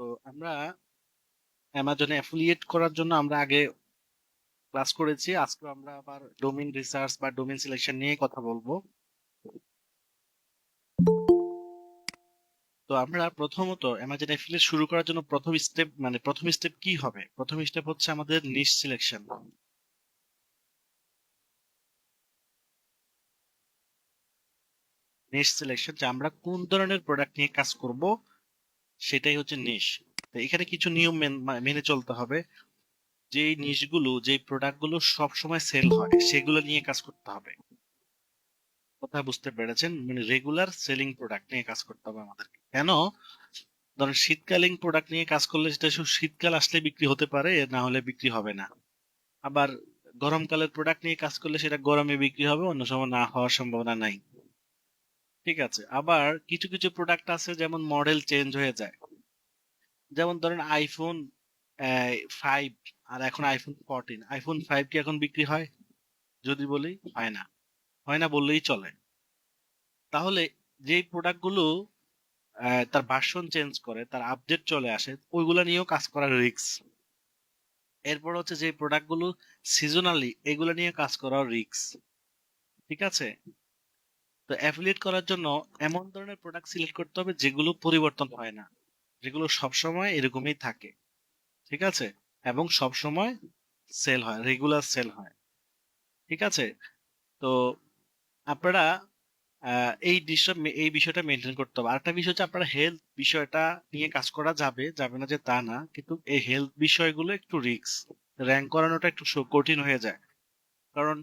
তো আমরা অ্যামাজনে অ্যাফিলিয়েট করার জন্য আমরা আগে ক্লাস করেছি। আজকে আমরা আবার ডোমেইন রিসার্চ বা ডোমেইন সিলেকশন নিয়ে কথা বলবো। তো আমরা প্রথমত অ্যামাজন অ্যাফিলিয়েট শুরু করার জন্য প্রথম স্টেপ কি হবে? প্রথম স্টেপ হচ্ছে আমাদের নিশ সিলেকশন। নিশ সিলেকশন যে আমরা কোন ধরনের প্রোডাক্ট নিয়ে কাজ করব সেটাই হচ্ছে নিশ। তো এখানে কিছু নিয়ম মেনে চলতে হবে। যেই নিশগুলো, যেই প্রোডাক্টগুলো সব সময় সেল হয় সেগুলো নিয়ে কাজ করতে হবে। কথা বুঝতে পেরেছেন? মানে রেগুলার সেলিং প্রোডাক্ট নিয়ে কাজ করতে হবে আমাদেরকে। কেন? ধরেন শীতকালীন প্রোডাক্ট নিয়ে কাজ করলে সেটা শুধু শীতকাল আসলে বিক্রি হতে পারে, না হলে বিক্রি হবে না। আবার গরমকালের প্রোডাক্ট নিয়ে কাজ করলে সেটা গরমে বিক্রি হবে, অন্য সময় না হওয়ার সম্ভাবনা নাই। ঠিক আছে। আবার কিছু কিছু প্রোডাক্ট আছে যেমন মডেল চেঞ্জ হয়ে যায়। যেমন ধরেন আইফোন 5 আর এখন আইফোন 14। আইফোন 5 কি এখন বিক্রি হয়? যদি বলি হয় না। হয় না বললেই চলে। তাহলে যেই প্রোডাক্টগুলো তার ভার্সন চেঞ্জ করে, তার আপডেট চলে আসে, ওইগুলা নিয়েও কাজ করার রিস্ক। এরপর হচ্ছে যে প্রোডাক্টগুলো সিজনালি, এগুলো নিয়ে কাজ করার রিস্ক। ঠিক আছে। তো অ্যাফিলিয়েট করার জন্য এমন ধরনের প্রোডাক্ট সিলেক্ট করতে হবে যেগুলো পরিবর্তন হয় না, যেগুলো সবসময় এরকমই থাকে। ঠিক আছে। এবং সবসময় সেল হয়, রেগুলার সেল হয়। ঠিক আছে। তো আপনারা এই বিষয়টা মেনটেন করতে হবে। আরেকটা বিষয় হচ্ছে আপনারা হেলথ বিষয়টা নিয়ে কাজ করা যাবে, যাবে না যে তা না, কিন্তু এই হেলথ বিষয়গুলো একটু রিস্ক। র্যাঙ্ক করানোটা একটু কঠিন হয়ে যায়। কারণ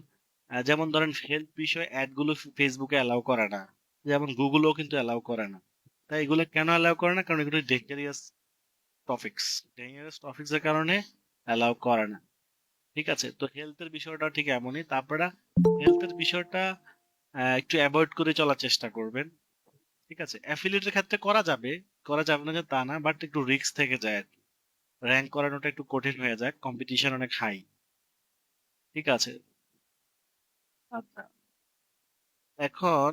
যেমন ধরেন হেলথ বিষয় অ্যাড গুলো ফেসবুকে অ্যালাউ করে না, যেমন গুগলও কিন্তু অ্যালাউ করে না। তাই এগুলো কেন অ্যালাউ করে না? কারণ এগুলো ডেঞ্জারাস টপিক্স এর কারণে অ্যালাউ করে না। ঠিক আছে। তো হেলথের বিষয়টা ঠিক এমনই। তারপরে হেলথের বিষয়টা একটু অ্যাভয়েড করে চলার চেষ্টা করবেন। ঠিক আছে। অ্যাফিলিয়েটের ক্ষেত্রে করা যাবে না যে তা না, বাট একটু রিস্ক থেকে যায় আর কি। র্যাঙ্ক করানোটা একটু কঠিন হয়ে যায়, কম্পিটিশন অনেক হাই। ঠিক আছে। আচ্ছা। এখন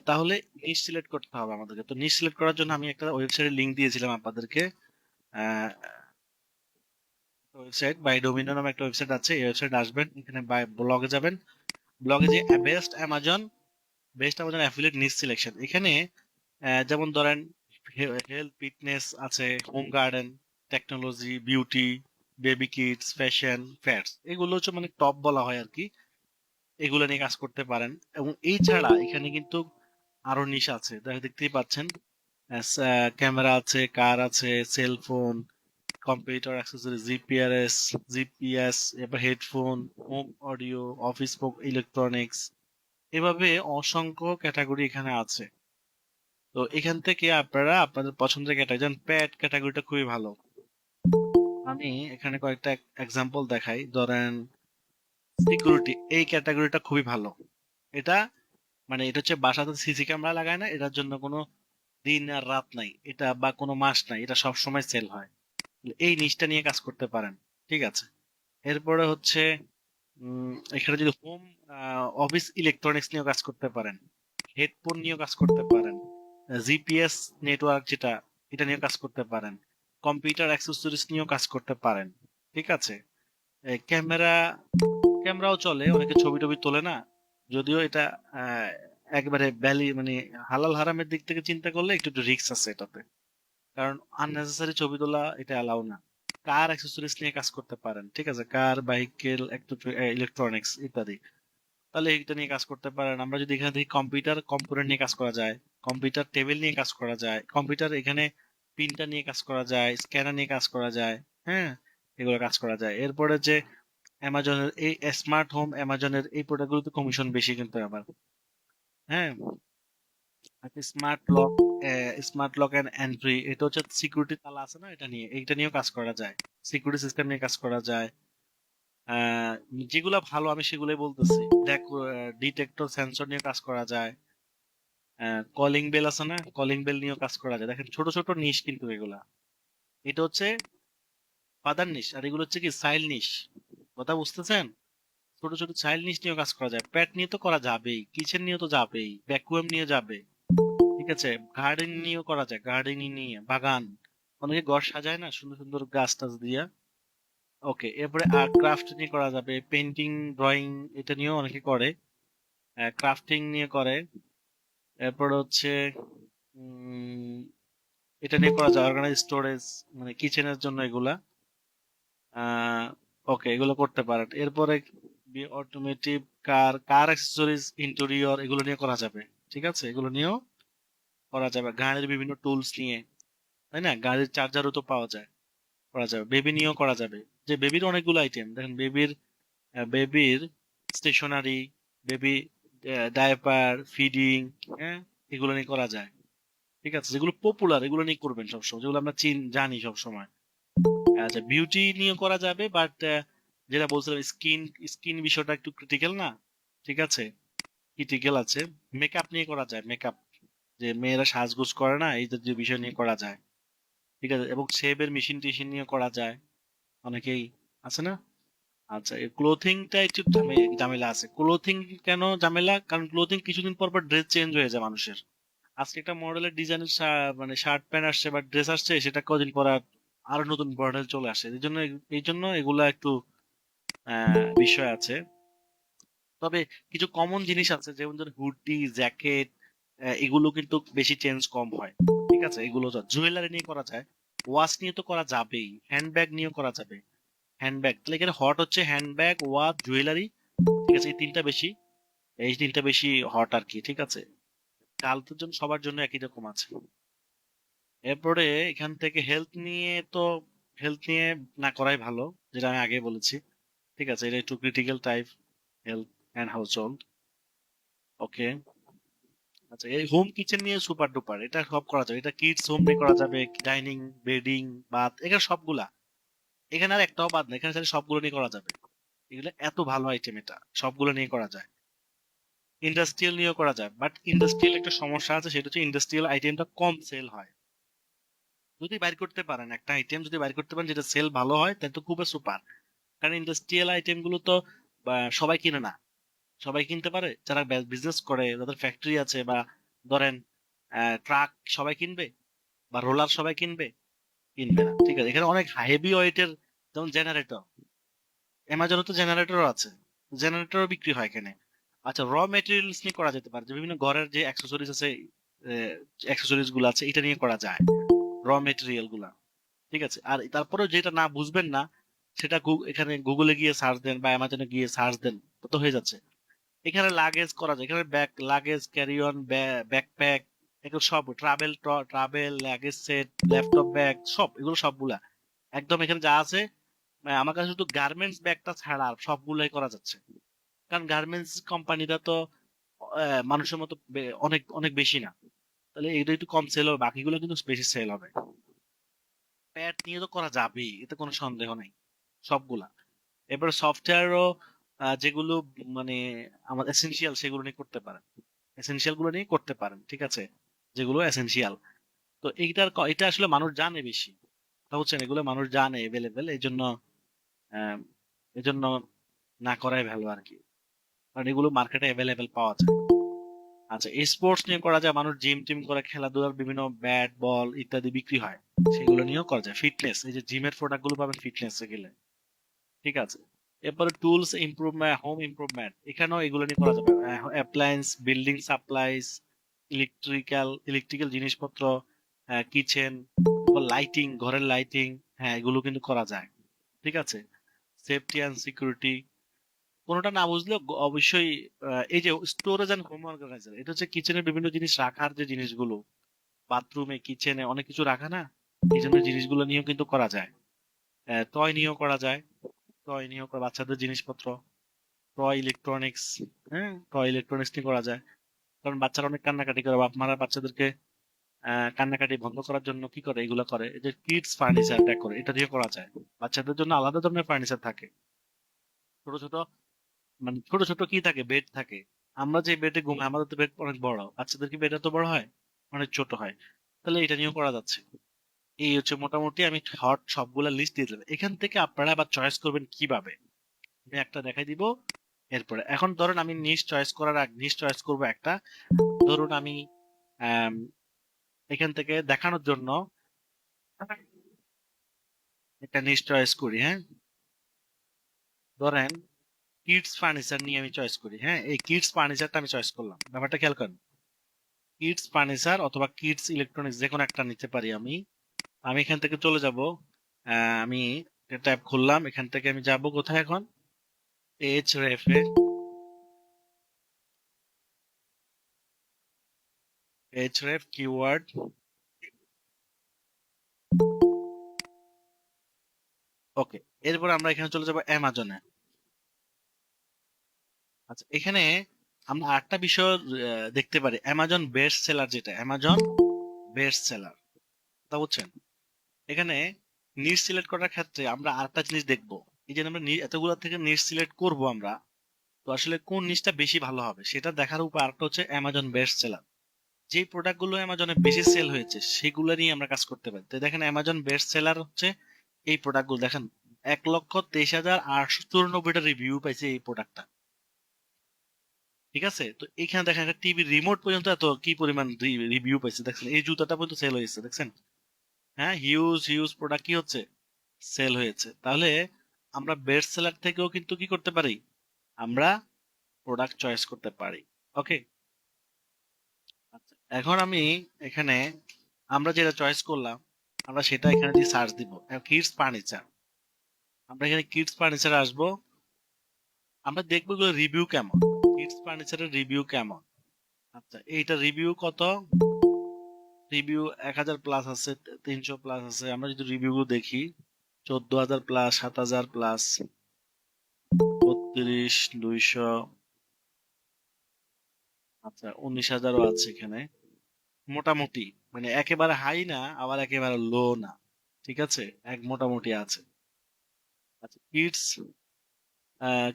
তাহলে নিশ সিলেক্ট করতে হবে আমাদেরকে। তো নিশ সিলেক্ট করার জন্য আমি একটা ওয়েবসাইটের লিংক দিয়েছিলাম আপনাদেরকে। ওয়েবসাইট বাই ডোমিনো নামে একটা ওয়েবসাইট আছে। এই ওয়েবসাইট আসবেন, এখানে বাই ব্লগে যাবেন। ব্লগে যে best Amazon affiliate niche selection, এখানে যেমন ধরেন হেলথ, ফিটনেস আছে, home garden, technology, beauty, baby kids, fashion, fats, এগুলো হচ্ছে মানে টপ বলা হয় আর কি। এগুলো নিয়ে কাজ করতে পারেন। এবং এই ছাড়া এখানে কিন্তু আরো নিশ আছে, দেখতেই পাচ্ছেন। ক্যামেরা আছে, কার আছে, সেলফোন, কম্পিউটার অ্যাক্সেসরি, জিপিএস, এবার headphone, home audio, office electronics, এভাবে অসংখ্য ক্যাটাগরি এখানে আছে। তো এখান থেকে আপনারা আপনাদের পছন্দের ক্যাটাগরি, যেমন প্যাড ক্যাটাগরিটা খুবই ভালো। আমি এখানে কয়েকটা এক্সাম্পল দেখাই। ধরেন সিকিউরিটি, এই ক্যাটাগরিটা খুবই ভালো। এটা এটা হচ্ছে বাসাতে সিসি ক্যামেরা লাগায় না, এটার জন্য কোনো দিন আর রাত নাই, এটা বা কোনো মাস নাই, এটা সব সময় সেল হয়। এই নিচটা নিয়ে কাজ করতে পারেন। ঠিক আছে। এরপরে হচ্ছে এখানে যদি হোম অফিস ইলেকট্রনিক্স নিয়েও কাজ করতে পারেন, হেডফোন নিয়েও কাজ করতে পারেন, জিপিএস নেটওয়ার্ক যেটা, এটা নিয়ে কাজ করতে পারেন, কম্পিউটার অ্যাক্সেসরিজ নিয়েও কাজ করতে পারেন। ঠিক আছে। ক্যামেরা, ক্যামেরাও চলে, অনেকে ছবি টবি তোলে না। যদিও এটা আহ, একবারে হালাল হারামের দিক থেকে চিন্তা করলে একটু একটু রিস্ক আছে এটাতে, কারণ আননেসেসারি ছবি তোলা এটা অ্যালাউ না। কার অ্যাক্সেসরিজ নিয়ে কাজ করতে পারেন। ঠিক আছে। কার, বাইকেল, ইলেকট্রনিক্স ইত্যাদি, তাহলে এটা নিয়ে কাজ করতে পারেন। আমরা যদি এখানে দেখি কম্পিউটার কম্পোনেন্ট নিয়ে কাজ করা যায়, কম্পিউটার টেবিল নিয়ে কাজ করা যায়, কম্পিউটার এখানে প্রিন্টার নিয়ে কাজ করা যায়, স্ক্যানার নিয়ে কাজ করা যায়। হ্যাঁ, এগুলো কাজ করা যায়। এরপরে যে অ্যামাজনের এই স্মার্ট হোম, অ্যামাজনের এই প্রোডাক্টগুলোতে কমিশন বেশি কিন্তু আবার। হ্যাঁ। Smart lock, smart lock and entry, এটা হচ্ছে সিকিউরিটি তালা আছে না, এটা নিয়েও কাজ করা যায়। সিকিউরিটি সিস্টেম নিয়ে কাজ করা যায়। আহ, যেগুলো ভালো আমি সেগুলোই বলতেছি। ডিটেক্টর সেন্সর নিয়ে কাজ করা যায়। কলিং বেল আছে না, কলিং বেল নিয়েও কাজ করা যায়। দেখেন ছোট ছোট নিশ কিন্তু এগুলা। এটা হচ্ছে ফাদার নিশ, আর এগুলো হচ্ছে কি সাইল নিশ। কথা বুঝতেছেন? ছোট ছোট চাইল্ড নিশ নিয়েও কাজ করা যায়। প্যাট নিয়ে তো করা যাবেই, কিচেন নিয়ে তো যাবেই, ভ্যাকুয়াম নিয়ে যাবে। ঠিক আছে, গার্ডেনিং নিয়েও করা যায়, গার্ডেনিং নিয়ে বাগান, অনেকে ঘর সাজায় না সুন্দর সুন্দর গাছ টাছ দিয়া। ওকে, এরপরে আর্ট ক্রাফট নিয়ে করা যাবে, পেন্টিং, ড্রয়িং, এটা নিয়েও অনেকে করে, ক্রাফটিং নিয়ে করে। এরপর হচ্ছে উম, এটা নিয়ে করা যায় অর্গানাইজ স্টোরেজ, মানে কিচেনের জন্য এগুলা। আহ ওকে, এগুলো করতে পারেন। এরপরে অটোমেটিভ কার, কার অ্যাক্সেসরিজ, ইন্টেরিয়র, এগুলো নিয়ে করা যাবে। ঠিক আছে, এগুলো নিয়েও করা যাবে। গাড়ির বিভিন্ন টুলস নিয়ে, তাই না, গাড়ির চার্জারও তো পাওয়া যায়, করা যাবে। বেবি নিয়েও করা যাবে, যে বেবির অনেকগুলো আইটেম দেখেন, বেবির স্টেশনারি, বেবি ডায়াপার, ফিডিং, হ্যাঁ, এগুলো নিয়ে করা যায়। ঠিক আছে, যেগুলো পপুলার এগুলো নিয়ে করবেন সবসময়, যেগুলো আমরা জানি সবসময়। আচ্ছা, বিউটি নিয়ে করা যাবে, বাট যেটা বলছিলাম, স্কিন, স্কিন বিষয়টা একটু ক্রিটিক্যাল না? ঠিক আছে, ক্রিটিক্যাল আছে। মেকআপ নিয়ে করা যায়, মেকআপ, যে মেয়েরা সাজগোজ করে না, এই যে বিষয় নিয়ে করা যায়। ঠিক আছে, এবং শেভের মেশিন টেশিন নিয়ে করা যায়, অনেকেই আছে না? আচ্ছা, এই ক্লোথিংটা একটু ঝামেলা আছে। ক্লোথিং কেন ঝামেলা? কারণ ক্লোথিং কিছুদিন পর পর ড্রেস চেঞ্জ হয়ে যায় মানুষের। আজকে একটা মডেলের ডিজাইনের মানে শার্ট প্যান্ট আসছে বা ড্রেস আসছে, সেটা কদিন পর আরো নতুন মডেল চলে আসে। এই জন্য এগুলা একটু বিষয় আছে। তবে কিছু কমন জিনিস আছে, যেমন ধর হুডি, জ্যাকেট, এগুলো কিন্তু বেশি চেঞ্জ কম হয়। ঠিক আছে, এগুলো জুয়েলারি নিয়ে করা যায়, ওয়াচ নিয়ে তো করা যাবেই, হ্যান্ডব্যাগ নিয়ে করা যাবে। হ্যান্ডব্যাগ, তাহলে এখানে হট হচ্ছে হ্যান্ডব্যাগ, ওয়াচ, জুয়েলারি। ঠিক আছে, এই তিনটা বেশি হট আর কি। ঠিক আছে, গার্লদের জন্য, সবার জন্য একই রকম আছে। এরপরে এখান থেকে হেলথ নিয়ে না করাই ভালো, যেটা আমি আগে বলেছি। ঠিক আছে, এটা একটু critical type, health and household. Okay, আচ্ছা, এই হোম কিচেন নিয়ে সুপার ডুপার, এটা সব করা যাবে। এটা কিডস হোম নিয়ে করা যাবে, ডাইনিং, বেডিং, বাথ, এখানে সবগুলা, এখানে আর একটাও বাদ নেই, এখানে চাইলে সবগুলো নিয়ে করা যাবে। এগুলো এত ভালো আইটেম, এটা সবগুলো নিয়ে করা যায়। ইন্ডাস্ট্রিয়াল নিয়েও করা যায়, বাট ইন্ডাস্ট্রিয়াল একটা সমস্যা আছে, সেটা হচ্ছে ইন্ডাস্ট্রিয়াল আইটেমটা কম সেল হয়। যদি বাইর করতে পারেন, একটা আইটেম যদি বাইর করতে পারেন যেটা সেল ভালো হয়, তাহলে তো খুবই সুপার। কারণ ইন্ডাস্ট্রিয়াল আইটেম গুলো তো সবাই কিনে না। সবাই কিনতে পারে যারা বিজনেস করে, যাদের ফ্যাক্টরি আছে, বা ধরেন ট্রাক সবাই কিনবে, বা রোলার সবাই কিনবে, কিনবে না। ঠিক আছে, এখানে অনেক হেভি ওয়েটের, যেমন জেনারেটর, অ্যামাজনে তো জেনারেটরও আছে, জেনারেটরও বিক্রি হয় এখানে। আচ্ছা, র মেটেরিয়ালস নিয়ে করা যেতে পারে, যে বিভিন্ন ঘরের যে অ্যাক্সেসরিজ আছে, অ্যাক্সেসরিজ গুলো আছে, এটা নিয়ে করা যায়, র মেটেরিয়াল গুলা। ঠিক আছে, আর তারপরেও যেটা না বুঝবেন না, সেটা এখানে গুগলে গিয়ে সার্চ দেন বা অ্যামাজনে গিয়ে সার্চ দেন, তো হয়ে যাচ্ছে। এখানে লাগেজ করা যায়, এখানে bag, luggage, carry on, backpack, এগুলো সব, travel luggage set, laptop bag, সব এগুলো সবগুলা একদম এখানে যা আছে। আমার কাছে শুধু গার্মেন্টস ব্যাগটা ছাড়া আর সবগুলাই করা যাচ্ছে। কারণ গার্মেন্টস কোম্পানিটা তো মানুষের মতো অনেক অনেক বেশি না, তাহলে এটা একটু কম সেল হবে, বাকিগুলো কিন্তু বেশি সেল হবে। প্যাড নিয়ে তো করা যাবেই, এতে কোনো সন্দেহ নেই, সবগুলা। এবার সফটওয়্যারও যেগুলো মানে আমার এসেনশিয়াল, সেগুলো নিয়ে করতে পারেন, এসেনশিয়াল গুলো নিয়ে করতে পারেন। ঠিক আছে, যেগুলো এসেনশিয়াল, তো এটা আসলে মানুষ জানে বেশি, কথা বুঝছেন, এগুলো মানুষ জানে এভেলেবেল, আহ, এই জন্য না করাই ভালো আর কি, কারণ এগুলো মার্কেটে অ্যাভেলেবেল পাওয়া যায়। আচ্ছা, স্পোর্টস নিয়ে করা যায়, মানুষ জিম টিম করে, খেলাধুলার বিভিন্ন ব্যাট বল ইত্যাদি বিক্রি হয়, সেগুলো নিয়েও করা যায়। ফিটনেস, এই যে জিমের প্রোডাক্ট গুলো পাবেন ফিটনেস গেলে। ঠিক আছে, এরপরে টুলস ইমপ্রুভমেন্ট, হোম ইমপ্রুভমেন্ট, এখানেও এগুলো নিয়ে করা যাবে। অ্যাপ্লায়েন্স, বিল্ডিং সাপ্লাইজ, ইলেকট্রিক্যাল জিনিসপত্র, কিচেন, লাইটিং, ঘরের লাইটিং, হ্যাঁ, এগুলো কিন্তু করা যায়। ঠিক আছে, সেফটি অ্যান্ড সিকিউরিটি, কোনোটা না বুঝলে অবশ্যই এই যে স্টোরেজ অ্যান্ড হোম অর্গানাইজার, এটা হচ্ছে কিচেনের বিভিন্ন জিনিস রাখার যে জিনিসগুলো, বাথরুমে, কিচেনে অনেক কিছু রাখা না, এই জন্য জিনিসগুলো নিয়েও কিন্তু করা যায়। টয় নিয়েও করা যায়, টয় নিয়েও বাচ্চাদের জিনিসপত্র, টয় ইলেকট্রনিক্স, হ্যাঁ, টয় ইলেকট্রনিক্স নিয়ে করা যায়। কারণ বাচ্চারা অনেক কান্নাকাটি করে, বাপ মারা বাচ্চাদেরকে কান্নাকাটি বন্ধ করার জন্য কি করে, এগুলো করে, এই যে কিডস ফার্নিচার ট্যাগ করে, এটা দিয়ে করা যায়। বাচ্চাদের জন্য আলাদা ধরনের ফার্নিচার থাকে, ছোট ছোট, মানে ছোট ছোট কি থাকে, বেড থাকে। আমরা যে বেডে ঘুমাই, আমাদের তো বেড অনেক বড়, বাচ্চাদের কি বেড এত বড় হয়? অনেক ছোট হয়। তাহলে এটা নিয়েও করা যাচ্ছে। এই হচ্ছে মোটামুটি আমি হট সবগুলা লিস্ট দিয়ে দিলাম, এখান থেকে আপনারা আবার চয়েস করবেন কিভাবে। আমি একটা দেখাই দিব। এরপরে এখন ধরুন আমি নিশ চয়েস করবো একটা, ধরুন আমি এখান থেকে দেখানোর জন্য একটা নিচ চয়েস করি। হ্যাঁ, ধরেন কিডস ফার্নিচার নিয়ে আমি চয়েস করি। হ্যাঁ, এই কিডস ফার্নিচারটা আমি চয়েস করলাম। ব্যাপারটা খেয়াল করেন, কিডস ফার্নিচার অথবা কিডস ইলেকট্রনিক্স যে কোনো একটা নিতে পারি আমি। আমি এখান থেকে চলে যাব, আমি ট্যাব খুললাম, এখান থেকে আমি যাব কোথায় এখন, এইচ রেফে, এইচ রেফ কিওয়ার্ড। ওকে, এরপর আমরা এখানে চলে যাব অ্যামাজনে। আচ্ছা, এখানে আমরা আরেকটা বিষয় দেখতে পারি, অ্যামাজন বেস্ট সেলার, যেটা অ্যামাজন বেস্ট সেলার, তা বুঝছেন। এখানে নিচ সিলেক্ট করার ক্ষেত্রে আমরা আরেকটা জিনিস দেখবো, এই যে আমরা এতগুলো থেকে নিচ সিলেক্ট করব আমরা, তো আসলে কোন নিচটা বেশি ভালো হবে সেটা দেখার উপায় আরেকটা হচ্ছে অ্যামাজন বেস্ট সেলার। যেই প্রোডাক্ট গুলো অ্যামাজনে বেশি সেল হয়েছে সেগুলো নিয়ে আমরা কাজ করতে পারি। তো দেখেন অ্যামাজন বেস্ট সেলার হচ্ছে এই প্রোডাক্ট গুলো, দেখেন 1,23,894টা রিভিউ পাইছে এই প্রোডাক্টটা। ঠিক আছে, তো এখানে দেখেন একটা টিভি রিমোট পর্যন্ত এত কি পরিমাণ রিভিউ পাইছে, দেখছেন এই জুতাটা পর্যন্ত সেল হয়েছে, দেখছেন। হ্যাঁ, হিউজ হিউজ প্রোডাক্ট কি হচ্ছে, সেল হয়েছে। তাহলে আমরা বেস্ট সেলার থেকেও কিন্তু কি করতে পারি, আমরা প্রোডাক্ট চয়েস করতে পারি। ওকে, আচ্ছা, এখন আমি এখানে আমরা যেটা চয়েস করলাম আমরা সেটা এখানে দিয়ে সার্চ দিব, কিডস ফার্নিচার। আমরা এখানে কিডস ফার্নিচার আসবো, আমরা দেখবো এগুলো রিভিউ কেমন, কিডস ফার্নিচারের রিভিউ কেমন। আচ্ছা, এইটা রিভিউ কত, রিভিউ 1,000 প্লাস আছে, 300 প্লাস আছে। আমরা যদি রিভিউ গুলো দেখি, 14,000 প্লাস, 7,000 প্লাস, 32, 200, আচ্ছা 19,000ও আছে এখানে। মোটামুটি মানে একেবারে হাই না, আবার একেবারে লো না, ঠিক আছে, এক মোটামুটি আছে। আচ্ছা, কিডস,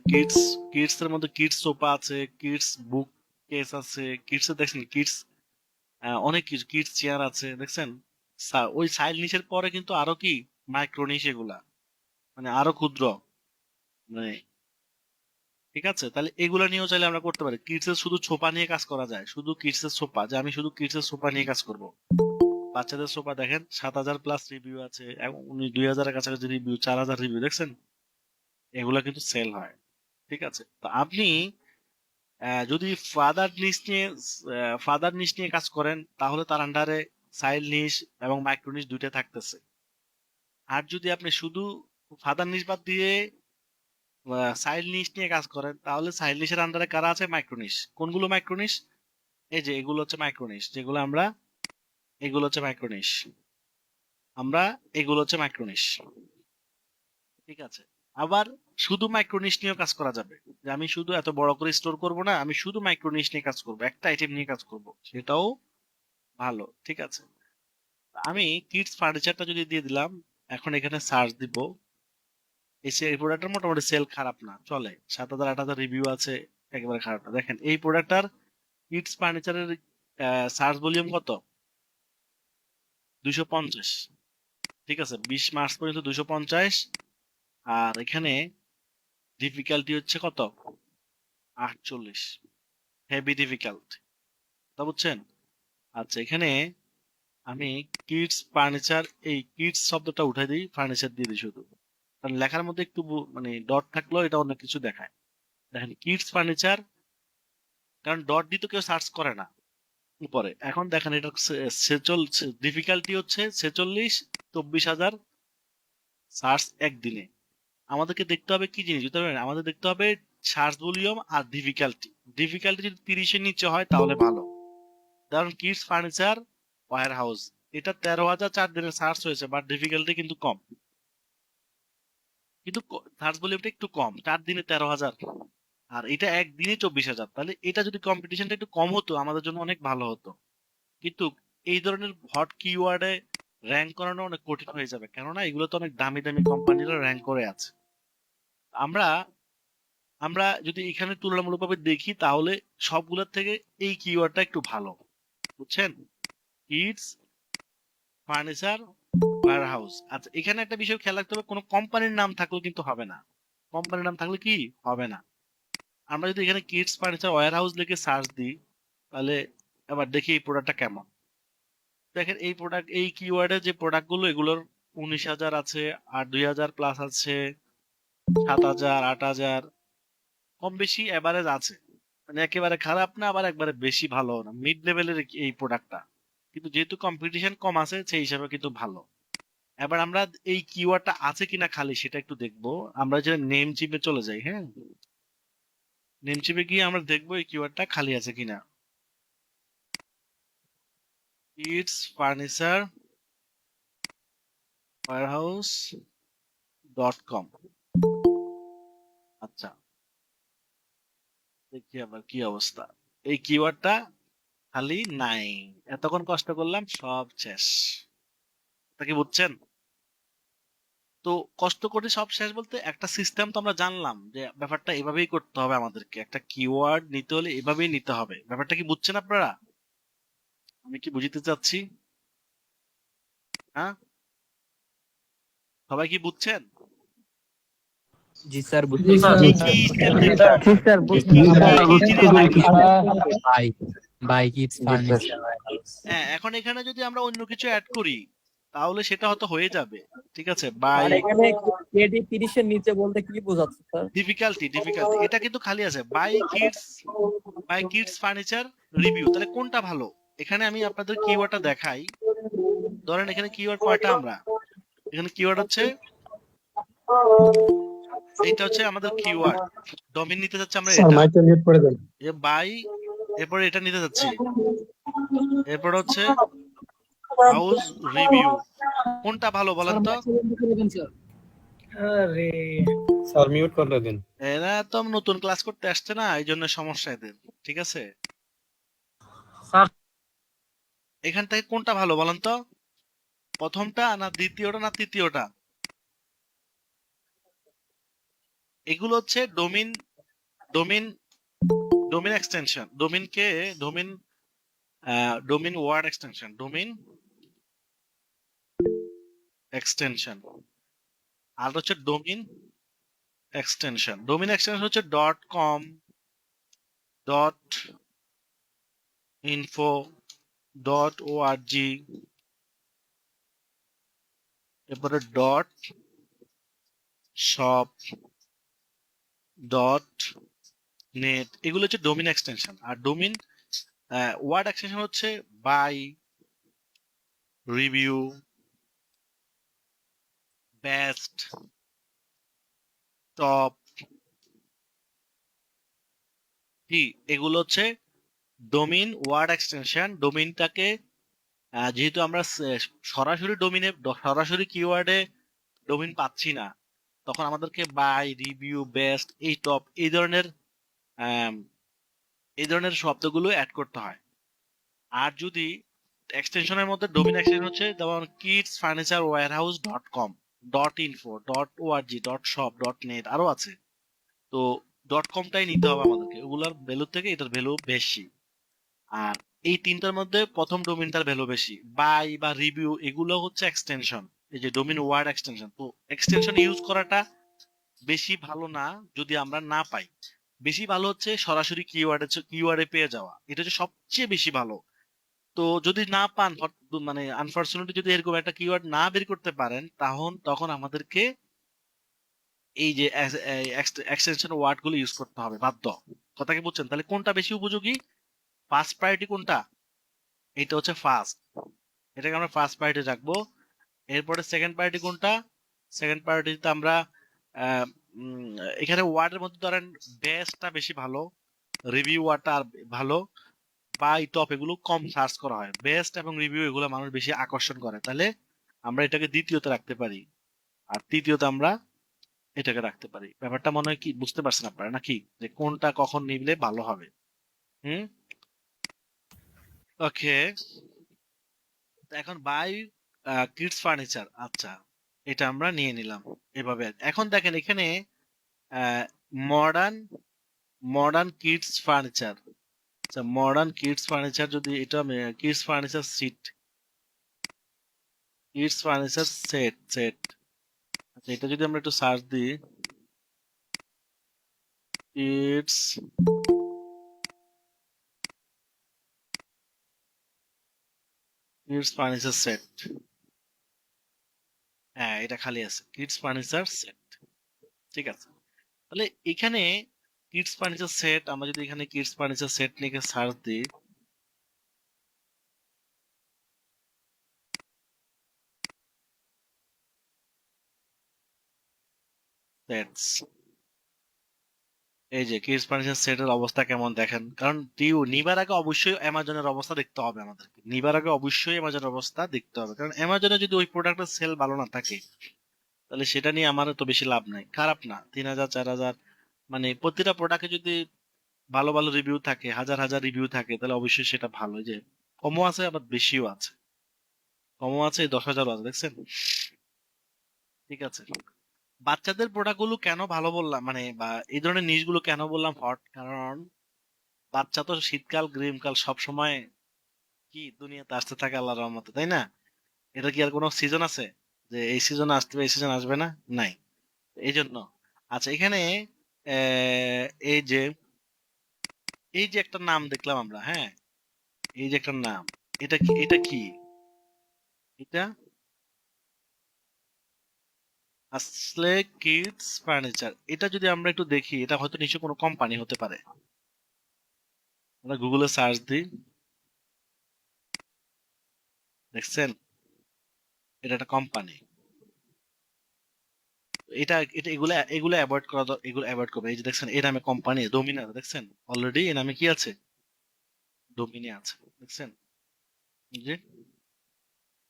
কিডস কিডস এর মধ্যে কিডস সোফা আছে, কিডস বুক কেস আছে, কিডস এর দেখছেন, কিডস অনেক কিছু, কিডস চেয়ার আছে, দেখছেন। ওই সাইড নিচের পরে কিন্তু আরো কি মাইক্রো নিশ, এগুলা মানে আরো ক্ষুদ্র, মানে ঠিক আছে। তাহলে এগুলা নিয়েও চাইলে আমরা করতে পারি। কিডস এর শুধু সোফা নিয়ে কাজ করা যায়, শুধু কিডস এর সোফা, যে আমি শুধু কিডস এর সোফা নিয়ে কাজ করব। বাচ্চাদের সোফা দেখেন 7,000 প্লাস রিভিউ আছে, এবং 2,000-এর কাছাকাছি রিভিউ, 4,000 রিভিউ, দেখছেন। এগুলা কিন্তু সেল হয়। ঠিক আছে, তো আপনি যদি ফাদার নিশ নিয়ে কাজ করেন তাহলে তার আন্ডারে সাইল নিশ এবং মাইক্রো নিশ দুইটা থাকতেছে। আর যদি আপনি শুধু ফাদার নিশ বাদ দিয়ে সাইল নিশ নিয়ে কাজ করেন তাহলে সাইল নিশের আন্ডারে কারা আছে, মাইক্রো নিশ। কোনগুলো মাইক্রো নিশ, এই যে এগুলো হচ্ছে মাইক্রো নিশ, যেগুলো আমরা, এগুলো হচ্ছে মাইক্রো নিশ, আমরা এগুলো হচ্ছে মাইক্রো নিশ। ঠিক আছে, আবার শুধু মাইক্রো নিশ নিয়েও কাজ করা যাবে, যে আমি শুধু এত বড় করে স্টোর করব না, আমি শুধু মাইক্রো নিশ নিয়ে কাজ করব, একটা আইটেম নিয়ে কাজ করব, সেটাও ভালো। ঠিক আছে, আমি কিডস ফার্নিচারটা যদি দিয়ে দিলাম, এখন এখানে সার্চ দিব, এই প্রোডাক্টটার মোটামুটি সেল খারাপ না, চলে, 7,000 8,000 রিভিউ আছে, একেবারে খারাপ না। দেখেন এই প্রোডাক্টটার কিডস ফার্নিচারের সার্চ ভলিউম কত, 250। ঠিক আছে, 20 মার্চ পর্যন্ত 250। আর এখানে ডিফিকাল্টি হচ্ছে কত, 48, হেভি ডিফিকাল্ট, তা বুঝছেন। আচ্ছা, এখানে আমি কিডস ফার্নিচার, এই কিডস শব্দটা উঠাই দিই, ফার্নিচার দিয়ে দিই শুধু, কারণ লেখার মধ্যে একটু মানে ডট থাকলেও এটা অনেক কিছু দেখায়। দেখেন কিডস ফার্নিচার, কারণ ডট দিয়ে তো কেউ সার্চ করে না উপরে। এখন দেখেন এটা ডিফিকাল্টি হচ্ছে 46, 24,000 সার্চ একদিনে। আমাদেরকে দেখতে হবে কি জিনিস, বুঝতে পারবেন, আমাদের দেখতে হবে সার্চ ভলিউম আর ডিফিকাল্টি। ডিফিকাল্টি যদি 30-এর নিচে হয় তাহলে ভালো। কারণ কিডস ফার্নিচার ওয়্যার হাউস, এটা 13,000 4 দিনের সার্চ হয়েছে, বাট ডিফিকাল্টি কিন্তু কম, কিন্তু সার্চ ভলিউমটা একটু কম, 4 দিনে 13,000, আর এটা একদিনে 24,000। তাহলে এটা যদি কম্পিটিশনটা একটু কম হতো আমাদের জন্য অনেক ভালো হতো। কিন্তু এই ধরনের হট কিওয়ার্ডে র্যাঙ্ক করানো অনেক কঠিন হয়ে যাবে, কেননা এগুলো তো অনেক দামি দামি কোম্পানিরা র্যাঙ্ক করে আছে। আমরা আমরা যদি এখানে তুলনামূলকভাবে দেখি তাহলে সবগুলোর থেকে এই কিওয়ার্ডটা একটু ভালো, বুঝছেন, কিডস ফার্নিচার ওয়্যার হাউস। আচ্ছা, এখানে একটা বিষয় খেয়াল রাখতে হবে, কোনো কোম্পানির নাম থাকলে কিন্তু হবে না, কোম্পানির নাম থাকলে কি হবে না। আমরা যদি এখানে কিডস ফার্নিচার ওয়্যার হাউস লিখে সার্চ দিই, তাহলে এবার দেখি এই প্রোডাক্টটা কেমন। দেখেন এই প্রোডাক্ট, এই কিওয়ার্ডের যে প্রোডাক্ট গুলো, এগুলোর 19,000 আছে, আর 2,000 প্লাস আছে, 7,000, 8,000, কম বেশি এভারেজ আছে। মানে একেবারে খারাপ না, আবার একবারে বেশি ভালো না, মিড লেভেলের এই প্রোডাক্টটা। কিন্তু যেহেতু কম্পিটিশন কম আছে, সেই হিসাবে কিন্তু ভালো। এবার আমরা এই কিওয়ার্ডটা আছে কিনা খালি সেটা একটু দেখবো। আমরা যে নেম চিপে চলে যাই, হ্যাঁ, নেম চিপে গিয়ে আমরা দেখবো এই কিওয়ার্ডটা খালি আছে কিনা। It's furniture warehouse .com। আচ্ছা, দেখি আবার কি অবস্থা। এই কিওয়ার্ডটা খালি নাই, এতক্ষণ কষ্ট করলাম, সব শেষ। তা কি বুঝছেন? তো কষ্ট করে সব শেষ বলতে, একটা সিস্টেম তো আমরা জানলাম যে ব্যাপারটা এভাবেই করতে হবে, আমাদেরকে একটা কিওয়ার্ড নিতে হলে এভাবেই নিতে হবে। ব্যাপারটা কি বুঝছেন আপনারা? আমি কি বুঝিতে চাচ্ছি? হ্যাঁ, সবাই কি বুঝছেন? জি স্যার, জি বুঝতেছি। স্যার। কি কি স্টেপ দেখলাম, জি স্যার, কি কি কি কি জিনিস দেখলাম? Bike, bike it's G sir. Furniture. হ্যাঁ, এখন এখানে যদি আমরা অন্য কিছু অ্যাড করি, তাহলে সেটা হয়তো হয়ে যাবে। ঠিক আছে, বাই আর এখানে কেডি 30 এর নিচে বলতে কি বোঝাচ্ছে স্যার? ডিফিকাল্টি, এটা কিন্তু খালি আছে, বাই কিডস ফার্নিচার রিভিউ। তাহলে কোনটা ভালো? এখানে আমি আপনাদের কিওয়ার্ডটা দেখাই। ধরেন এখানে কিওয়ার্ড কয়টা, আমরা এখানে কিওয়ার্ড হচ্ছে, এইটা হচ্ছে আমাদের কিওয়ার্ড। ডোমেইন নিতে যাচ্ছে আমরা স্যার এটা, মাইকটা মিউট করে দেন। যে বাই, এরপরে এটা নিতে যাচ্ছি, এরপর হচ্ছে হাউস রিভিউ। কোনটা ভালো বলেন তো? আরে স্যার মিউট করে দিন। এরা তো নতুন ক্লাস করতে আসছে না, এই জন্য সমস্যা এদের। ঠিক আছে, স্যার, এখান থেকে কোনটা ভালো বলেন তো? প্রথমটা না দ্বিতীয়টা না তৃতীয়টা? এগুলো হচ্ছে domain, domain domain extension, domain domain word extension, domain extension. আর হচ্ছে ডোমিন এক্সটেনশন হচ্ছে .com, .info, .org, এরপরে .shop, .net। এগুলো হচ্ছে ডোমিন এক্সটেনশন। আর ডোমিন ওয়ার্ড এক্সটেনশন হচ্ছে বাই, রিভিউ, বেস্ট, টপ, কি, এগুলো হচ্ছে ডোমিন ওয়ার্ড এক্সটেনশন। ডোমিনটাকে যেহেতু আমরা সরাসরি সরাসরি কিওয়ার্ডে ডোমিন পাচ্ছি না, তখন আমাদেরকে বাই, রিভিউ, বেস্ট, এই টপ, আম, এই ধরনের শব্দগুলো অ্যাড করতে হয়। আর যদি এক্সটেনশনের মধ্যে ডোমিন এক্সটেনশন হচ্ছে যেমন kids furniture warehouse .com, .info, .org, .shop, .net, আরো আছে। তো .comটাই নিতে হবে আমাদেরকে, ওগুলোর ভ্যালু থেকে এটার ভ্যালু বেশি। আর এই তিনটার মধ্যে প্রথম ডোমিনটার ভ্যালু বেশি। বাই বা রিভিউ এগুলো হচ্ছে এক্সটেনশন, এই যে ডোমিন ওয়ার্ড এক্সটেনশন। তো এক্সটেনশন ইউজ করাটা বেশি ভালো না যদি আমরা না পাই। বেশি ভালো হচ্ছে সরাসরি কিওয়ার্ডে পেয়ে যাওয়া, এটা হচ্ছে সবচেয়ে বেশি ভালো। তো যদি না পান, মানে আনফরচুনেটলি যদি এরকম একটা কিওয়ার্ড না বের করতে পারেন, তখন আমাদেরকে এই যে এক্সটেনশন ওয়ার্ড গুলো ইউজ করতে হবে বাধ্য। কথা কি বুঝছেন? তাহলে কোনটা বেশি উপযোগী, ফার্স্ট প্রায়োরিটি কোনটা? এটা হচ্ছে ফার্স্ট, এটাকে আমরা ফার্স্ট প্রায়োরিটি রাখবো। এরপরে সেকেন্ড প্রায়োরিটি কোনটা? সেকেন্ড প্রায়োরিটিতে আমরা আহ, এখানে ওয়ার্ডের মধ্যে ধরেন বেস্টটা বেশি ভালো, রিভিউ ওয়ার্ডটা আর ভালো, বা এই টপ এগুলো কম সার্চ করা হয়। বেস্ট এবং রিভিউ এগুলো মানুষ বেশি আকর্ষণ করে, তাহলে আমরা এটাকে দ্বিতীয়তে রাখতে পারি। আর তৃতীয়তে আমরা এটাকে রাখতে পারি। ব্যাপারটা মনে হয় কি বুঝতে পারছেন আপনারা নাকি, যে কোনটা কখন নিলে ভালো হবে? হুম, ওকে। এখন বাই কিডস ফার্নিচার, আচ্ছা, এটা আমরা নিয়ে নিলাম এভাবে। এখন দেখেন এখানে মডার্ন মডার্ন কিডস ফার্নিচার, আচ্ছা মডার্ন কিডস ফার্নিচার, যদি এটা কিডস ফার্নিচার সেট, আচ্ছা এটা যদি আমরা একটু সার্চ দিই, কিডস কিডস ফার্নিচার সেট, হ্যাঁ এটা খালি আছে কিডস ফার্নিচার সেট। ঠিক আছে, তাহলে এখানে কিডস ফার্নিচার সেট, আমরা যদি এখানে কিডস ফার্নিচার সেট লিখে সার্চ দিই, সেটস, এই যে কিডস ফার্নিচার সেটের অবস্থা কেমন দেখেন। কারণ নিবার আগে অবশ্যই অ্যামাজনের অবস্থা দেখতে হবে আমাদেরকে, নিবার আগে অবশ্যই অ্যামাজনের অবস্থা দেখতে হবে, কারণ অ্যামাজনে যদি ওই প্রোডাক্টের সেল ভালো না থাকে তাহলে সেটা নিয়ে আমার তো বেশি লাভ নাই। খারাপ না, 3,000 4,000, মানে প্রতিটা প্রোডাক্টে যদি ভালো ভালো রিভিউ থাকে, হাজার হাজার রিভিউ থাকে, তাহলে অবশ্যই সেটা ভালো। এই যে কমও আছে আবার বেশিও আছে, কমও আছে 10,000ও আছে, দেখছেন। ঠিক আছে, বাচ্চাদের প্রোডাক্ট গুলো কেন ভালো বললাম, মানে বা এই ধরনের জিনিসগুলো কেন বললাম হট, কারণ বাচ্চা তো শীতকাল গ্রীষ্মকাল সব সময় কি দুনিয়াতে আসতে থাকে আল্লাহর রহমতে, তাই না? এটা কি আর কোনো সিজন আছে যে এই সিজন আসবে এই সিজন আসবে না? নাই। এই জন্য আচ্ছা, এখানে এই যে একটা নাম দেখলাম আমরা, হ্যাঁ, এই যে একটা নাম, এটা কি, এটা আসলে কিডস ফার্নিচার। এটা যদি আমরা একটু দেখি, এটা হয়তো নিশ্চয় কোনো কোম্পানি হতে পারে। আমরা গুগলে সার্চ দিই, দেখছেন এটা একটা কোম্পানি। এটা এটা এগুলো এগুলো অ্যাভয়েড করা এগুলো অ্যাভয়েড করবে। এই যে দেখছেন এর নামে কোম্পানি ডোমিনার, দেখছেন অলরেডি এর নামে কি আছে, ডোমিনি আছে, দেখছেন। এই যে,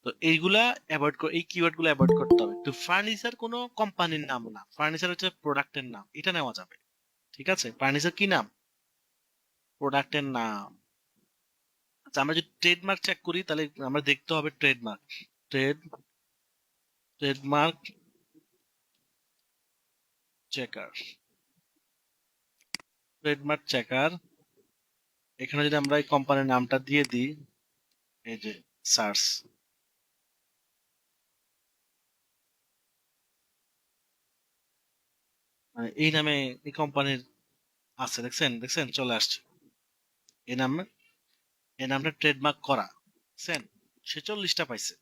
তো এইগুলা অ্যাভয়েড করে, এই কিওয়ার্ড গুলো অ্যাভয়েড করতে হবে। তো ফার্নিচার কোনো কোম্পানির নাম না, ফার্নিচার হচ্ছে প্রোডাক্টের নাম, এটা নেওয়া যাবে। ঠিক আছে, ফার্নিচার কি নাম, প্রোডাক্টের নাম। আচ্ছা, আমরা যদি ট্রেডমার্ক চেক করি তাহলে আমরা দেখতে হবে trademark, trade trademark checker, trademark checker. এখানে যদি আমরা এই কোম্পানির নামটা দিয়ে দিই, এই যে সার্চ, মানে এই নামে এই কোম্পানির আছে, দেখছেন দেখছেন চলে আসছে এই নামে, এই নামটা ট্রেডমার্ক করা, দেখছেন 46টা পাইছে।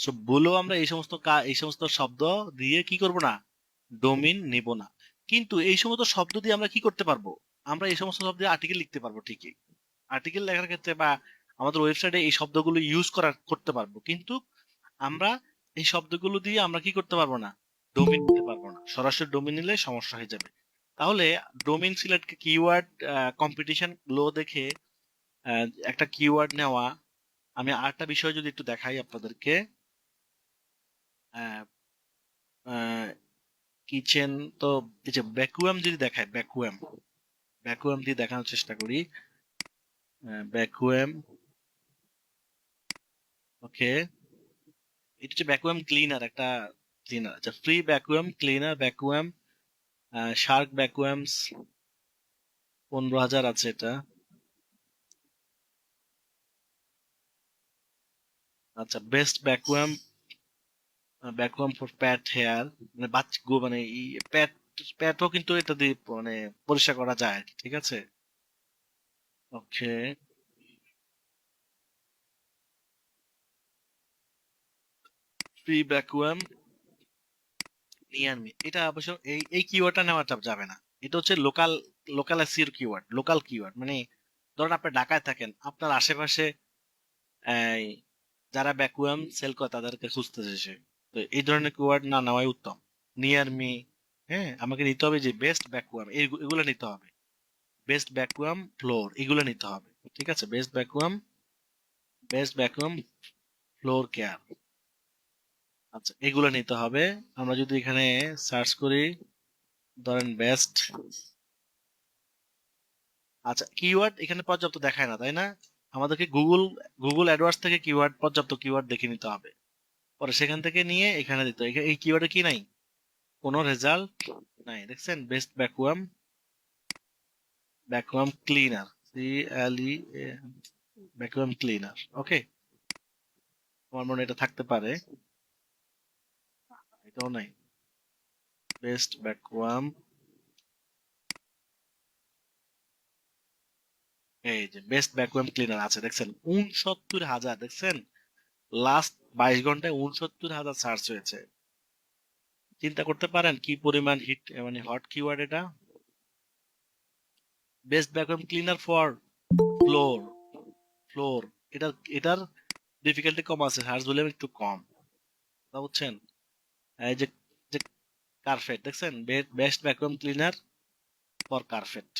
সো বলেও আমরা এই সমস্ত এই সমস্ত শব্দ দিয়ে কি করব না, ডোমিন নিব না। কিন্তু এই সমস্ত শব্দ দিয়ে আমরা কি করতে পারবো, আমরা এই সমস্ত শব্দ দিয়ে আর্টিকেল লিখতে পারবো ঠিকই। আর্টিকেল লেখার ক্ষেত্রে বা আমাদের ওয়েবসাইটে এই শব্দগুলো ইউজ করতে পারবো, কিন্তু আমরা এই শব্দগুলো দিয়ে আমরা কি করতে পারবো না, ডোমিন নিতে পারবো না। সরাসরি ডোমিন নিলে সমস্যা হয়ে যাবে। তাহলে ডোমিন সিলেক্ট, কিওয়ার্ড কম্পিটিশন লো দেখে একটা কিওয়ার্ড নেওয়া। আমি আরেকটা বিষয় যদি একটু দেখাই আপনাদেরকে, কিচেন, তো এই যে ভ্যাকুয়াম যদি দেখায়, ভ্যাকুয়াম, ভ্যাকুয়াম দিয়ে দেখানোর চেষ্টা করি, ভ্যাকুয়াম, ওকে, এটা হচ্ছে ভ্যাকুয়াম ক্লিনার, একটা ক্লিনার। আচ্ছা, free vacuum cleaner, vacuum shark vacuums 15,000 আছে এটা। আচ্ছা, best vacuum, vacuum for pet hair, মানে বাচ্চা মানে প্যাট, প্যাটও কিন্তু এটা দিয়ে মানে পরিষ্কার করা যায়, ঠিক আছে। ওকে, ফ্রি ভ্যাকুয়াম নিয়ার মি, এটা অবশ্য এই কিওয়ার্ডটা নেওয়া যাবে না। এটা হচ্ছে local, local SEO keyword, local keyword, মানে ধরুন আপনি ঢাকায় থাকেন, আপনার আশেপাশে এই যারা ভ্যাকুয়াম সেল করে তাদেরকে খুঁজতেছে সে, তো এই ধরনের কিওয়ার্ড না নেওয়াই উত্তম। নিয়ার মি, হ্যাঁ, আমাকে নিতে হবে যে বেস্ট ভ্যাকুয়াম, এগুলো নিতে হবে, বেস্ট ভ্যাকুয়াম ফ্লোর, এগুলো নিতে হবে। ঠিক আছে, বেস্ট ভ্যাকুয়াম ফ্লোর কেয়ার, আচ্ছা এগুলো নিতে হবে। আমরা যদি এখানে সার্চ করি, ধরেন বেস্ট, আচ্ছা কিওয়ার্ড এখানে পর্যাপ্ত দেখায় না, তাই না? আমাদেরকে গুগল অ্যাডওয়ার্ডস থেকে কিওয়ার্ড, পর্যাপ্ত কিওয়ার্ড দেখে নিতে হবে, পরে সেখান থেকে নিয়ে এখানে দিতে হবে। এই কিওয়ার্ডে কি নাই, কোনো রেজাল্ট নাই, দেখছেন। Best vacuum, vacuum cleaner, CLE, vacuum cleaner, okay, আমার মনে হয় এটা থাকতে পারে, এটাও নাই। বেস্ট ভ্যাকুয়াম, এই যে বেস্ট ভ্যাকুয়াম ক্লিনার আছে, দেখছেন 69,000, দেখছেন লাস্ট 22 ঘন্টায় 69,000 সার্চ হয়েছে। চিন্তা করতে পারেন কি পরিমাণ হিট, মানে হট কিওয়ার্ড এটা। Best vacuum cleaner for floor, floor, এটার এটার ডিফিকাল্টি কম আছে, সার্চ ভলিউম একটু কম, তা বুঝছেন। এই যে যে কার্পেট দেখছেন, best vacuum cleaner for carpet,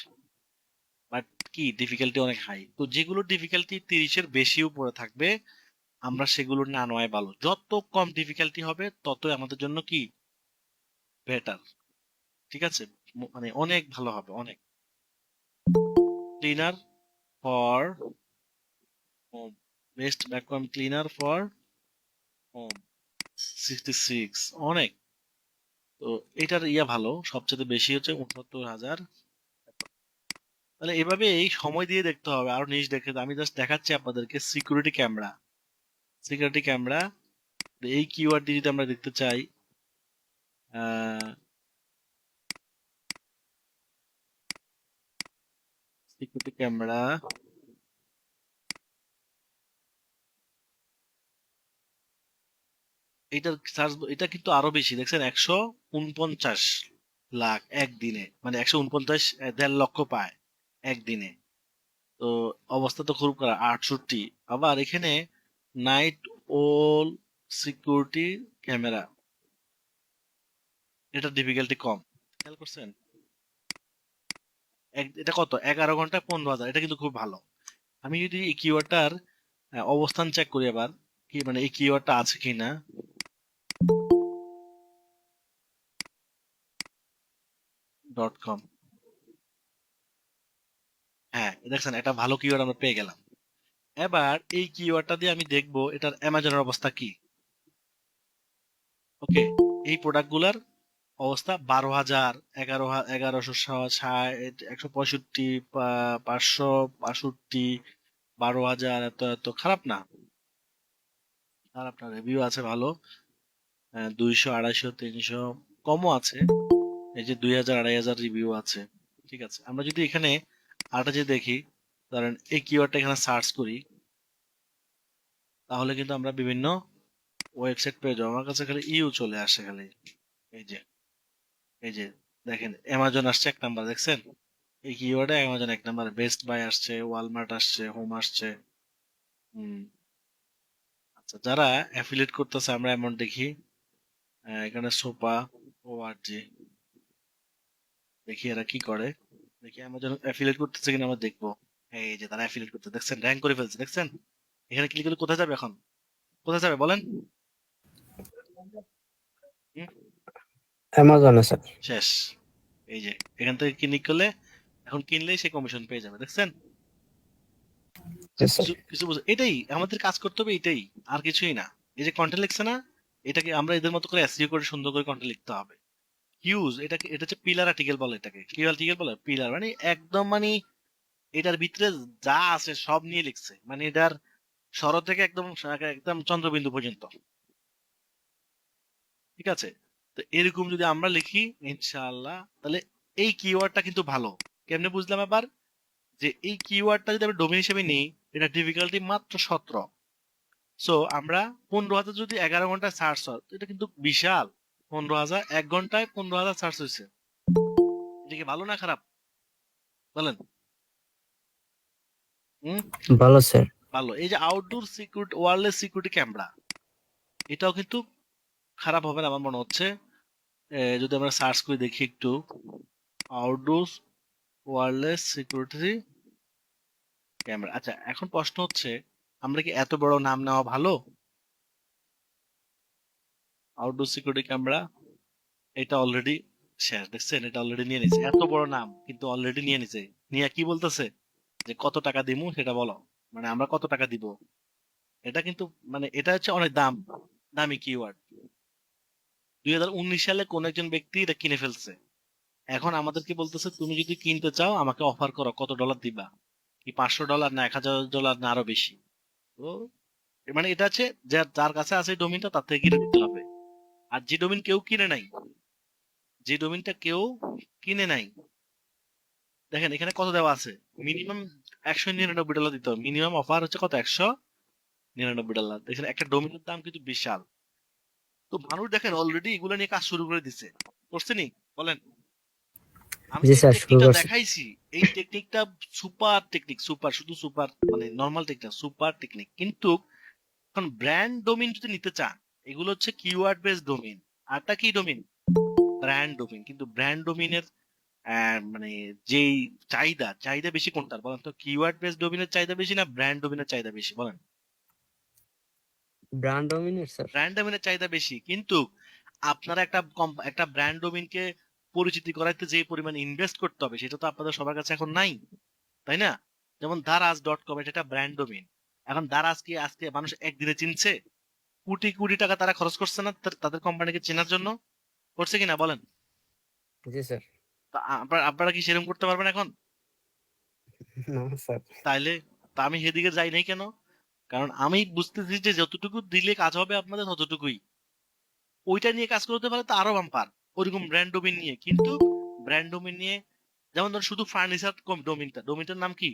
but কি ডিফিকাল্টি অনেক হাই। তো যেগুলোর ডিফিকাল্টি 30-এর বেশি উপরে থাকবে আমরা সেগুলো না নেওয়াই ভালো। যত কম ডিফিকাল্টি হবে ততই আমাদের জন্য কি বেটার, ঠিক আছে, মানে অনেক ভালো হবে, অনেক। Cleaner for home, best vacuum cleaner for home 66, অনেক। তো এটার ভালো, সবচেয়ে বেশি হচ্ছে 69,000। তাহলে এভাবে এই সময় দিয়ে দেখতে হবে, আরো জিনিস দেখে আমি জাস্ট দেখাচ্ছি আপনাদেরকে। সিকিউরিটি ক্যামেরা, সিকিউরিটি ক্যামেরা, এই কিওয়ার্ড দিয়ে যদি আমরা দেখতে চাই, সিকিউরিটি ক্যামেরা, এটার সার্চ, এটা কিন্তু আরো বেশি দেখছেন, 149 লাখ একদিনে, মানে 149, 1.5 লক্ষ পায় একদিনে। তো অবস্থা তো খুব খারাপ। 68, আবার এখানে নাইট ওল সিকিউরিটি ক্যামেরা, এটা ডিফিকাল্টি কম, খেয়াল করছেন। এটা কত, 11 ঘন্টায় 15,000, এটা কিন্তু খুব ভালো। আমি যদি এই কিওয়ার্ডটার অবস্থান চেক করি আবার, কি মানে এই কিওয়ার্ডটা আছে কিনা, .com, হ্যাঁ দেখছেন একটা ভালো কিওয়ার্ড আমরা পেয়ে গেলাম। এবার এই কিওয়ার্ডটা দিয়ে আমি দেখবো এটার অ্যামাজনের অবস্থা কি। ওকে, এই প্রোডাক্ট গুলার অবস্থা 12,000, 11,1160, 165, 565, 12,000, এত এত খারাপ না, খারাপ না, রিভিউ আছে ভালো, 200, 250, 300, কমও আছে, এই যে 2,000, 2,500 রিভিউ আছে। ঠিক আছে, আমরা যদি এখানে আরেকটা যে দেখি, ধরেন এই কিওয়ার্ডটা এখানে সার্চ করি, তাহলে কিন্তু আমরা বিভিন্ন ওয়েবসাইট পেয়ে যাবো। আমার কাছে খালি চলে আসে খালি, এই যে, এই যে দেখেন অ্যামাজন আসছে 1 নাম্বার, দেখছেন এই কিওয়ার্ডে অ্যামাজন 1 নাম্বার, বেস্ট বাই আসছে, ওয়ালমার্ট আসছে, হোম আসছে। হুম, আচ্ছা, যারা অ্যাফিলিয়েট করতেছে আমরা এমন দেখি, এখানে সোপা ORG, দেখি এরা কি করে, দেখি অ্যামাজন অ্যাফিলিয়েট করতেছে কিনা আমরা দেখবো। এই যে তারা অ্যাফিলিয়েট করতে, দেখছেন র্যাঙ্ক করে ফেলছে, দেখছেন। এখানে ক্লিক করলে কোথায় যাবে এখন, কোথায় যাবে বলেন। হুম, অ্যামাজনে স্যার। শেষ। এই যে এখান থেকে ক্লিক করলে এখন কিনলেই সে কমিশন পেয়ে যাবে, দেখছেন। জি স্যার। কিছু কিছু এটাই আমাদের কাজ করতে হবে, এটাই, আর কিছুই না। এই যে কন্টেন্ট লিখছে না, এটাকে আমরা এদের মতো করে এসইও করে সুন্দর করে কন্টেন্ট লিখতে হবে। এটাকে, এটা হচ্ছে পিলার আর্টিকেল বলে, এটাকে কি আর্টিকেল বলে, পিলার, মানে একদম, মানে এটার ভিতরে যা আছে সব নিয়ে লিখছে, মানে এটার শরৎ থেকে একদম একদম চন্দ্রবিন্দু পর্যন্ত, ঠিক আছে। তো এরকম যদি আমরা লিখি ইনশাআল্লাহ, তাহলে এই কিওয়ার্ডটা কিন্তু ভালো। কেমনে বুঝলাম আবার, যে এই কিওয়ার্ডটা যদি আমরা ডোমেন হিসেবে নিই, এটা ডিফিকাল্টি মাত্র 17। সো আমরা 15,000 যদি 11 ঘন্টায় সার্চ হয়, তো এটা কিন্তু বিশাল। 15,000 1 ঘন্টায় 15,000 সার্চ হয়েছে, এটা কি ভালো না খারাপ বলেন। হুম, ভালো স্যার। ভালো। এই যে outdoor security, wireless security camera, এটাও কিন্তু খারাপ হবে না আমার মনে হচ্ছে। যদি আমরা সার্চ করে দেখি একটু, আউটডোর ওয়্যারলেস সিকিউরিটি ক্যামেরা। আচ্ছা, এখন প্রশ্ন হচ্ছে, আমরা কি এত বড় নাম নেওয়া ভালো? আউটডোর সিকিউরিটি ক্যামেরা, এটা অলরেডি শেষ, দেখছেন, এটা অলরেডি নিয়ে নিছে, এত বড় নাম কিন্তু অলরেডি নিয়ে নিছে। নিয়ে কি বলতেছে, যে কত টাকা দিমু সেটা বলো, মানে আমরা কত টাকা দিব। এটা কিন্তু, মানে এটা হচ্ছে অনেক দামি কিওয়ার্ড। 2019 সালে কোন একজন ব্যক্তি এটা কিনে ফেলছে। এখন আমাদেরকে বলতেছে তুমি যদি কিনতে চাও আমাকে অফার করো, কত ডলার দিবা, কি $500 না $1,000 না আরো বেশি। তো মানে এটা হচ্ছে যার কাছে আছে ডোমিনটা তার থেকে কিনে নিতে হবে। আর যে ডোমিন কেউ কিনে নাই, যে ডোমিনটা কেউ কিনে নাই, দেখেন এখানে কত দেওয়া আছে, মিনিমাম $199 দিতে হবে। মিনিমাম অফার হচ্ছে কত, $99 দেখছেন, একটা ডোমেনের দাম কিন্তু বিশাল। তো মানুষ দেখেন অলরেডি এগুলো নিয়ে কাজ শুরু করে দিছে, করছে নি বলেন? আমি জি যে স্যার, শুরু টেকনিকটা করছি। দেখাইছি, এই টেকনিকটা সুপার টেকনিক, সুপার, শুধু সুপার মানে নর্মাল টেকনিক, সুপার টেকনিক। কিন্তু এখন ব্র্যান্ড ডোমেইন যদি নিতে চান, এগুলো হচ্ছে কিওয়ার্ড বেস ডোমেইন। আরটা কি ডোমেইন? Brand domain. কিন্তু ব্র্যান্ড ডোমেইনের মানে যেই চাহিদা, চাহিদা বেশি কোনটার বলেন তো? কিওয়ার্ড বেস ডোমেইনের চাহিদা বেশি না ব্র্যান্ড ডোমেইনের চাহিদা বেশি বলেন? Brand dominate sir. ব্র্যান্ড ডোমেইনের চাহিদা বেশি, কিন্তু আপনারা একটা ব্র্যান্ড ডোমেইনকে পরিচিতি করাইতে যে পরিমাণ ইনভেস্ট করতে হবে সেটা তো আপনাদের সবার কাছে এখন নাই, তাই না? যেমন দারাজ.com, এটা একটা ব্র্যান্ড ডোমেইন। এখন দারাজ কি আজকে মানুষ একদিনে চিনছে? কোটি কোটি টাকা তারা খরচ করছে না তাদের কোম্পানিকে চেনার জন্য, করছে কিনা বলেন? জি স্যার। তা আপনারা কি সেরকম করতে পারবেন এখন? না স্যার। তাইলে তা আমি সেদিকে যাই নাই কেন? কারণ আমি বুঝতেছি যে যতটুকু দিলে কাজ হবে আপনাদের ততটুকুই। ওইটা নিয়ে কাজ করতে পারে তো আরো বাম্পার, ওইরকম ব্র্যান্ড ডোমেইন নিয়ে। কিন্তু ব্র্যান্ড ডোমেইন নিয়ে, যেমন ধর শুধু ফার্নিচার ডোমেইনটার নাম কি?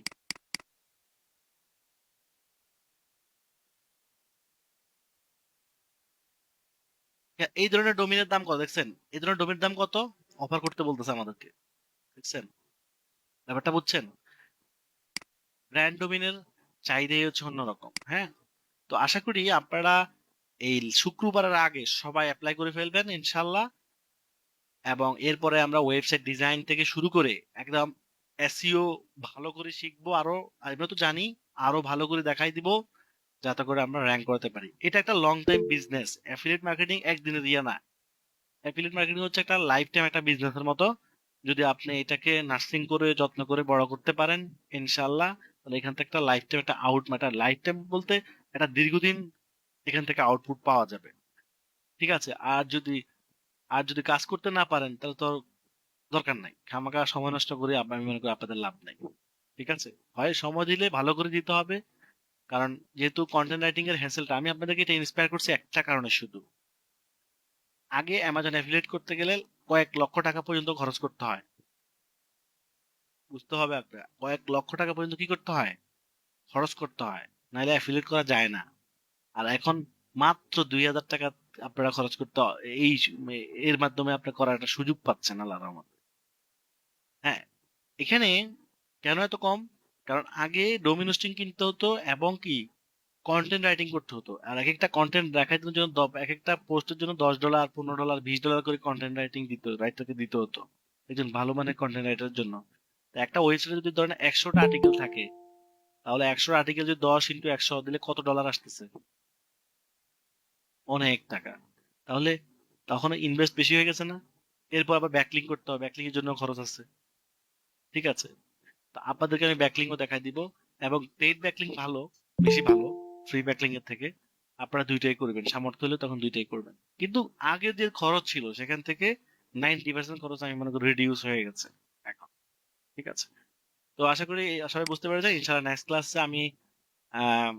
হ্যাঁ, এই ধরনের ডোমেইনের দাম কত দেখছেন? এই ধরনের ডোমেইনের দাম কত অফার করতে বলতেছে আমাদেরকে, দেখছেন ব্যাপারটা? বুঝছেন? ব্র্যান্ড ডোমেইনের চাহিদাই হচ্ছে অন্যরকম। হ্যাঁ, তো আশা করি আপনারা এই শুক্রবারের আগে সবাই অ্যাপ্লাই করে ফেলবেন ইনশাল্লাহ। এবং এরপরে আমরা ওয়েবসাইট ডিজাইন থেকে শুরু করে একদম এসইও ভালো করে শিখবো। আরো আমরা তো জানি, আরো ভালো করে দেখাই দিব, যাতে করে আমরা র্যাঙ্ক করতে পারি। এটা একটা long time business. Affiliate marketing একদিনে দিয়ে না। অ্যাফিলিয়েট মার্কেটিং হচ্ছে একটা লাইফ টাইম একটা বিজনেসের মতো। যদি আপনি এটাকে নার্সিং করে যত্ন করে বড় করতে পারেন ইনশাল্লাহ, তাহলে এখান থেকে একটা লাইফ টাইম একটা লাইফ টাইম বলতে একটা দীর্ঘদিন এখান থেকে আউটপুট পাওয়া যাবে। ঠিক আছে? আর যদি কাজ করতে না পারেন তাহলে তো দরকার নাই, খামাখা সময় নষ্ট করে আমি মনে করি আপনাদের লাভ নাই। ঠিক আছে? হয় সময় দিলে ভালো করে দিতে হবে। কারণ যেহেতু কন্টেন্ট রাইটিং এর হ্যাসেলটা, আমি আপনাদেরকে এটা ইন্সপায়ার করছি একটা কারণে শুধু। আগে অ্যামাজন অ্যাফিলিয়েট করতে গেলে কয়েক লক্ষ টাকা পর্যন্ত খরচ করতে হয়। বুঝতে হবে আপনার, কয়েক লক্ষ টাকা পর্যন্ত কি করতে হয়? খরচ করতে হয়, নাহলে অ্যাফিলিয়েট করা যায় না। আর এখন মাত্র 2,000 টাকা আপনারা খরচ করতে এই এর মাধ্যমে আপনি করার একটা সুযোগ পাচ্ছেন আল্লাহর রহমতে। হ্যাঁ, এখানে কেন এত কম? কারণ আগে ডোমেইন হোস্টিং কিনতে হতো এবং কি কন্টেন্ট রাইটিং করতে হতো। আর এক একটা কন্টেন্ট দেখার জন্য এক একটা পোস্টের জন্য $10, $15, $20 করে কন্টেন্ট রাইটিং রাইটারকে দিতে হতো, একজন ভালো মানের কন্টেন্ট রাইটারের জন্য। তো একটা ওয়েবসাইটে যদি ধরেন 100টা আর্টিকেল থাকে, তাহলে 100 আর্টিকেল যদি 10 × 100 দিলে কত ডলার আসতেছে? অনেক টাকা। তাহলে তখন ইনভেস্ট বেশি হয়ে গেছে না? এরপর আবার ব্যাকলিং করতে হবে, ব্যাকলিং এর জন্য খরচ আছে। ঠিক আছে? তো আপনাদেরকে আমি ব্যাকলিংও দেখাই দিব। এবং পেইড ব্যাকলিং ভালো, বেশি ভালো ফ্রি ব্যাকলিং এর থেকে। আপনারা দুইটাই করবেন, সামর্থ্য হলে তখন দুইটাই করবেন। কিন্তু আগে যে খরচ ছিল সেখান থেকে 90% খরচ আমি মনে করি রিডিউস হয়ে গেছে এখন। ঠিক আছে? তো আশা করি সবাই বুঝতে পেরেছে। ইনশাআল্লাহ নেক্সট ক্লাসে আমি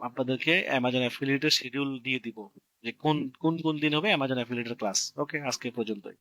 আপনাদেরকে অ্যামাজন অ্যাফিলিয়েটের শিডিউল দিয়ে দিব, যে কোন কোন কোন দিন হবে অ্যামাজন অ্যাফিলিয়েটের ক্লাস। ওকে, আজকে এ পর্যন্তই।